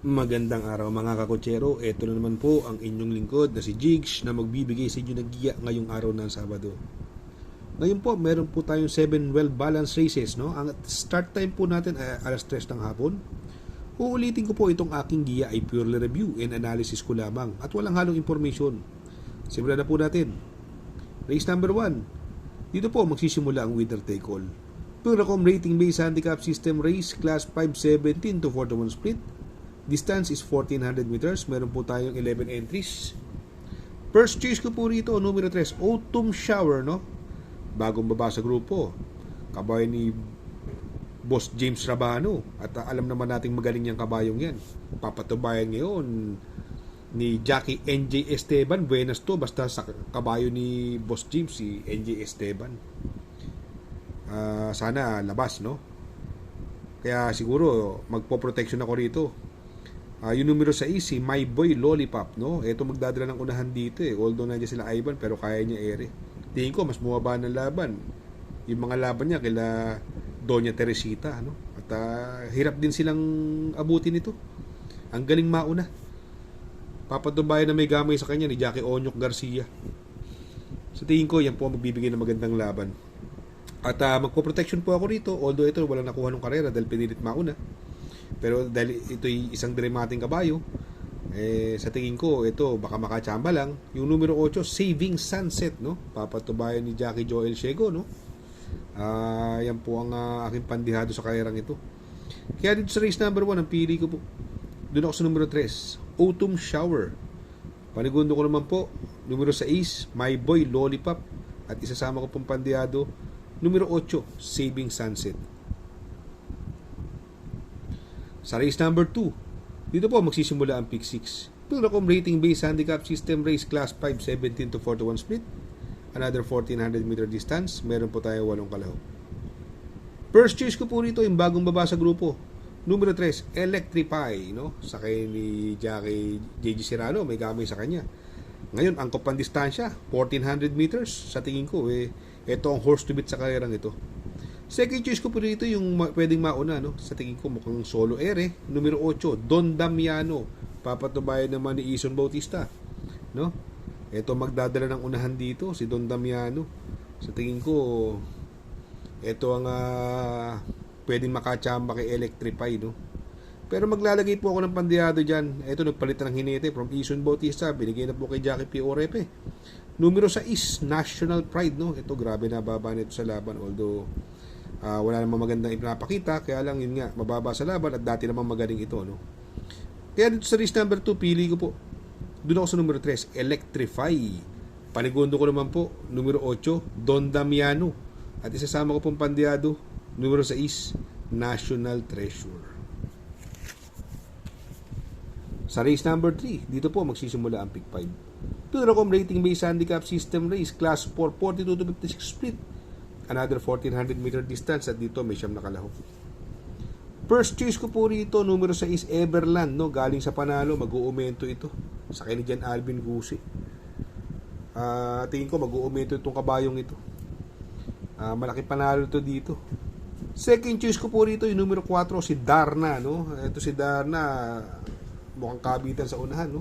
Magandang araw mga kakotsero, eto na naman po ang inyong lingkod na si Jigs na magbibigay sa inyo ng giya ngayong araw ng Sabado. Ngayon po, meron po tayong 7 well-balanced races. No? Ang start time po natin ay alas 3 ng hapon. Uulitin ko po itong aking giya ay purely review and analysis ko lamang at walang halong information. Simulan na po natin. Race number 1. Dito po magsisimula ang winner take all. Puracom rating based handicap system race class 517 to 41 split. Distance is 1400 meters. Meron po tayong 11 entries. First choice ko po rito, numero 3, Autumn Shower, no? Bagong baba sa grupo. Kabayo ni Boss James Rabano. At alam naman nating magaling yung kabayong yan. Papatubayan ngayon ni Jackie NJ Esteban. Buenas to, basta sa kabayo ni Boss James, si NJ Esteban. Sana labas, no? Kaya siguro magpo-protection ako rito. Yung numero 6, si My Boy Lollipop, no? Ito magdadala ng unahan dito eh. Although nandiyan sila Ivan, pero kaya niya ere. Tingin ko, mas bumaba ng laban. Yung mga laban niya kila Doña Teresita, no? At hirap din silang abutin ito. Ang galing mauna. Papatubayan na may gamay sa kanya ni Jackie Onyok Garcia. Sa tingin ko, yan po ang magbibigay ng magandang laban. At magpo-protection po ako rito. Although ito, walang nakuha ng karera dahil pinilit mauna. Pero dahil ito'y isang dramating kabayo, sa tingin ko, ito baka makachamba lang. Yung numero 8, Saving Sunset, no? Papatubayan ni Jackie Joel Shego, no? Yan po ang aking pandihado sa karerang ito. Kaya dito sa race number 1, ang pili ko po, doon ako sa numero 3, Autumn Shower. Panigundo ko naman po, numero 6, My Boy Lollipop. At isasama ko pong pandihado, numero 8, Saving Sunset. Sa race number 2, dito po magsisimula ang pick 6. Puracom rating based handicap system race class 517 to 41 split. Another 1400 meter distance. Meron po tayo 8 kalahok. First choice ko po rito yung bagong baba sa grupo. Numero 3, Electrify, no? Sakay ni Jackie JG Serrano, may gamay sa kanya. Ngayon, angkop ang distansya, 1400 meters. Sa tingin ko, ito ang horse to beat sa karerang ito. Second choice ko po dito yung pwedeng mauna, no? Sa tingin ko mukhang solo ere. Numero 8, Don Damiano. Papatubayan naman ni Ison Bautista, no? Ito magdadala ng unahan dito, si Don Damiano. Sa tingin ko, ito ang pwedeng makachamba kay Electrify, no? Pero maglalagay po ako ng pandiyado dyan. Ito nagpalitan ng hinete from Ison Bautista. Binigay na po kay Jackie P. Orepe. Numero 6, National Pride, no? Ito grabe na baba nito sa laban. Although wala namang magandang ipinapakita, kaya lang yun nga, mababa sa laban at dati namang magaling ito, no? Kaya dito sa race number 2, pili ko po, doon ako sa numero 3, Electrify. Panigundo ko naman po, numero 8, Don Damiano. At isasama ko pong pandiyado, numero 6, National Treasure. Sa race number 3, dito po magsisimula ang pick 5. Puracom rating based handicap system race class 442 to 56 split. Another 1400 meter distance at dito may siyam na kalahok. First choice ko po rito, numero 6, Everland, no? Galing sa panalo, mag-uumento ito. Sakay ni Jan Alvin Gusi. Tingin ko mag-uumento itong kabayong ito. Malaki panalo ito dito. Second choice ko po rito, yung numero 4, si Darna, no? Ito si Darna, mukhang kabitan sa unahan, no?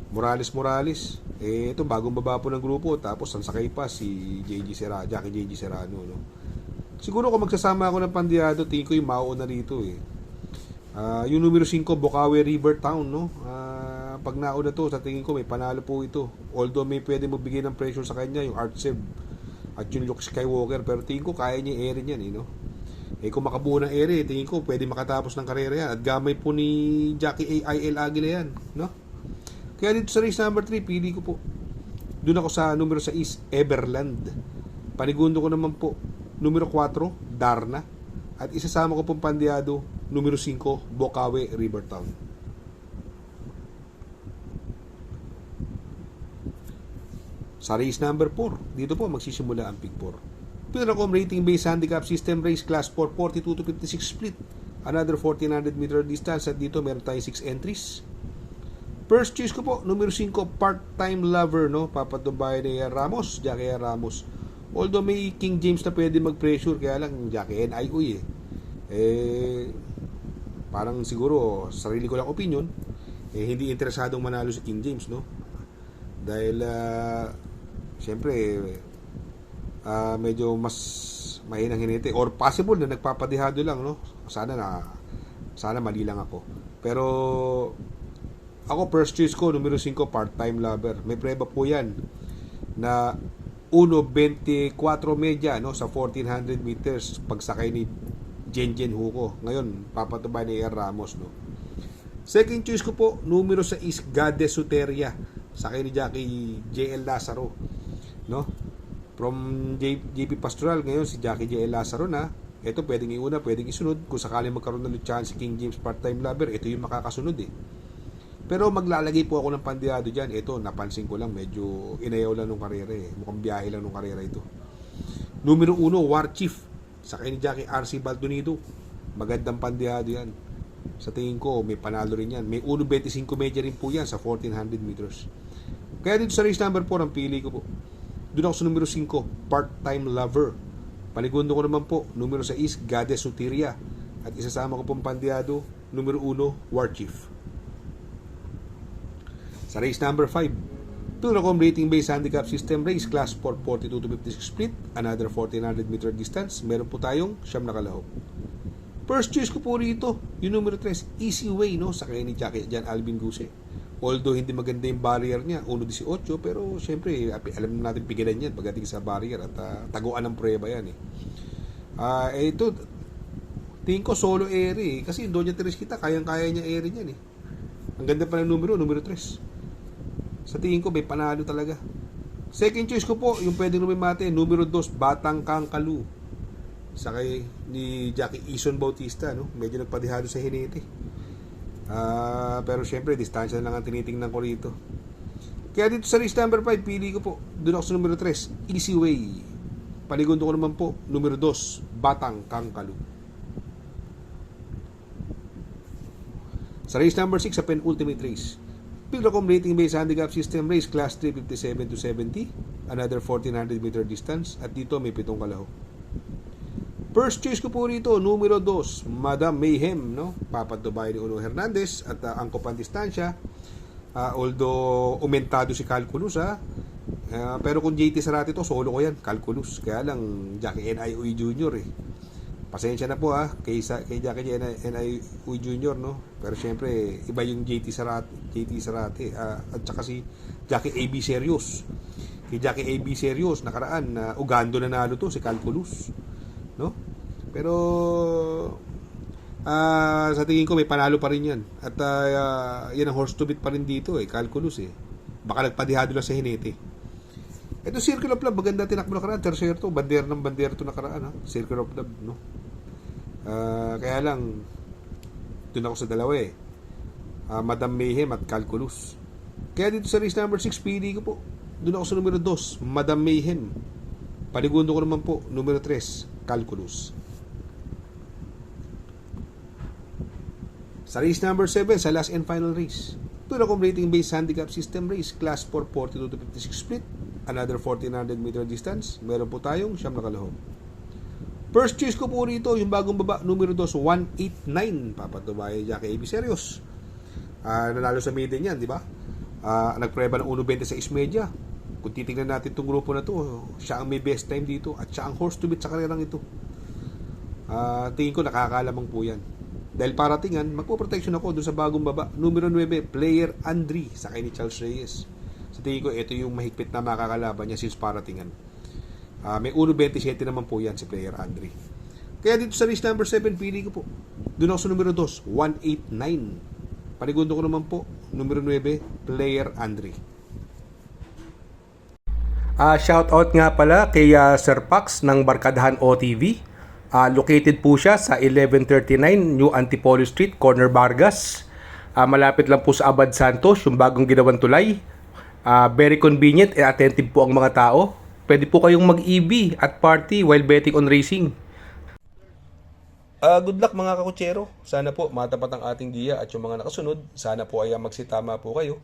Morales. Ito bagong baba po ng grupo, tapos ang sakay pa si Jackie JG Serrano, no? Siguro kung magsasama ako ng pandiyado, tingin ko yung mauuna rito eh. Yung numero 5, Bocaue River Town, no? Pag nauna to, sa tingin ko may panalo po ito. Although may pwede magbigay ng pressure sa kanya, yung Artsev at yung Luke Skywalker, pero tingin ko kaya niya i-ere niyan, eh, no? Kung makabuo ng ere, tingin ko pwede makatapos ng karera yan. At gamay po ni Jackie A.I.L. Aguila yan, no? Kaya dito sa race number 3, pili ko po, doon ako sa numero 6, Everland. Panigundo ko naman po, numero 4, Darna. At isasama ko pong pandiyado, numero 5, Bocaue Rivertown. Sa race number 4, dito po magsisimula ang pick 4. Puracom rating based handicap system race class 442 to 56 split. Another 1400 meter distance at dito meron tayong 6 entries. First choice ko po, numero 5, Part-Time Lover, no? Papatubayan ni Ramos, Jackie Ramos. Although may King James na pwede mag-pressure, kaya lang Jackie N.I.U. parang siguro sarili ko lang opinion, hindi interesadong manalo si King James, no? Dahil syempre medyo mas mahinang hinete, or possible na nagpapadihado lang, no? Sana mali lang ako. Pero ako, first choice ko numero 5, Part-Time Lover. May preba po yan na 1.24 media, no, sa 1400 meters pagsakay ni Jenjen Huko. Ngayon papatubay ni Air Ramos, no. Second choice ko po numero 6, Goddess Soteria, sakay ni Jackie JL Lazaro, no. From JP Pastoral, ngayon si Jackie JL Lazaro na. Ito pwedeng iuna, pwedeng isunod. Kung sakaling magkaroon ng chance si King James Part-Time Lover, ito yung makakasunod eh. Pero maglalagay po ako ng pandiyado dyan. Ito, napansin ko lang, medyo inayaw lang nung karera eh. Mukhang biyahe lang nung karera ito. Numero 1, War Chief, sakay ni Jackie RC Baldonido. Magandang pandiyado yan. Sa tingin ko, may panalo rin yan. May 1.25 media rin po yan sa 1400 meters. Kaya dito sa race number 4, ang pili ko po. Doon ako sa numero 5, Part-Time Lover. Paligundo ko naman po, numero 6, Goddess Soteria. At isasama ko pong pandiyado, numero 1, War Chief. Sa race number 5, Pilracom Rating Based Handicap System Race, Class 4, 42 to 56 split, another 1400 meter distance. Meron po tayong 9 na kalahok. First choice ko po rito, yung numero 3, Easy Way, no? Sakay ni Jackie Jan Alvin Guse. Although hindi maganda yung barrier niya, 1.18, pero syempre alam natin pigilan yan pagdating sa barrier at taguan ng prueba yan eh. Ito, tingin ko solo airy eh, kasi Doña Teres kita, kayang-kaya niya airy niyan eh. Ang ganda pa ng numero 3. Sa tingin ko may panalo talaga. Second choice ko po, yung pwedeng lumimate, numero 2, Batang Kangkalu. Sakay ni Jackie Ison Bautista, no? Medyo nagpadihado sa hinete. Pero syempre distansya na lang ang tinitingnan ko rito. Kaya dito sa race number 5, pili ko po, doon ako sa numero 3, Easy Way. Paligundo ko naman po, numero 2, Batang Kangkalu. Sa race number 6, sa penultimate race, Pilracom Rating Based Handicap System Race, Class 3, 57 to 70, another 1400 meter distance, at dito may 7 kalahok. First choice ko po rito, numero 2, Madam Mayhem, no? Papatubay ni Uno Hernandez at angko pang distansya. Although umentado si Calculus, pero kung JT Sarate to, solo ko yan, Calculus. Kaya lang Jackie N.I.U.E. Jr. eh. Pasensya na po kay Jackie N.I.U.E. Jr. no. Pero syempre iba yung JT Sarate at saka si Jackie A.B. Serious. Kay Jackie A.B. Serious nakaraan Ugando na nalo to si Calculus, no? Pero sa tingin ko may panalo pa rin yan. At yan ang horse to beat pa rin dito Calculus eh. Baka nagpadihado lang sa hinete. Ito Circle of Love, maganda tinakbo nakaraan. Tercero to, bandera to nakaraan Circle of Love, no? Kaya lang doon ako sa dalawa Madam Mayhem at Calculus. Kaya dito sa race number 6, pili ko po, doon ako sa numero 2, Madam Mayhem. Paligundo ko naman po, numero 3, Calculus. Sa race number 7, sa last and final race, Pilracom Rating Based Handicap System Race, Class 4, 42 to 56 split, another 1400 meter distance. Meron po tayong 9 na kalahok. First choice ko po rito, yung bagong baba, numero 2, 189. Papatubay Jackie A.B. Serious. Nanalo sa maiden yan, di ba? Nagpreba ng 1.26 media. Kung titingnan natin itong grupo na to, siya ang may best time dito at siya ang horse to beat sa karerang ito. Tingin ko nakakalamang po yan. Dahil paratingan, magpo-protection ako doon sa bagong baba. Numero 9, Player Andri, sakay ni Charles Reyes. Sa tingin ko, ito yung mahigpit na makakalaban niya since paratingan. May 1.27 naman po yan si Player Andri. Kaya dito sa race number 7, pili ko po. Doon ako sa numero 2, 189. Panigundo ko naman po, numero 9, Player Andri. Shout out nga pala kay Sir Pax ng Barkadahan OTV. Located po siya sa 1139 New Antipolo Street, Corner Vargas. Malapit lang po sa Abad Santos, yung bagong ginawang tulay. Very convenient and attentive po ang mga tao. Pwede po kayong mag-EB at party while betting on racing. Good luck mga kakutsero. Sana po matapat ang ating giya at yung mga nakasunod. Sana po ay magsitama po kayo.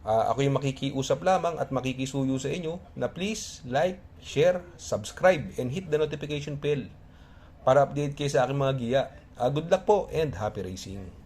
Ako yung makikiusap lamang at makikisuyo sa inyo na please like, share, subscribe, and hit the notification bell para update kayo sa aking mga giya. Good luck po and happy racing.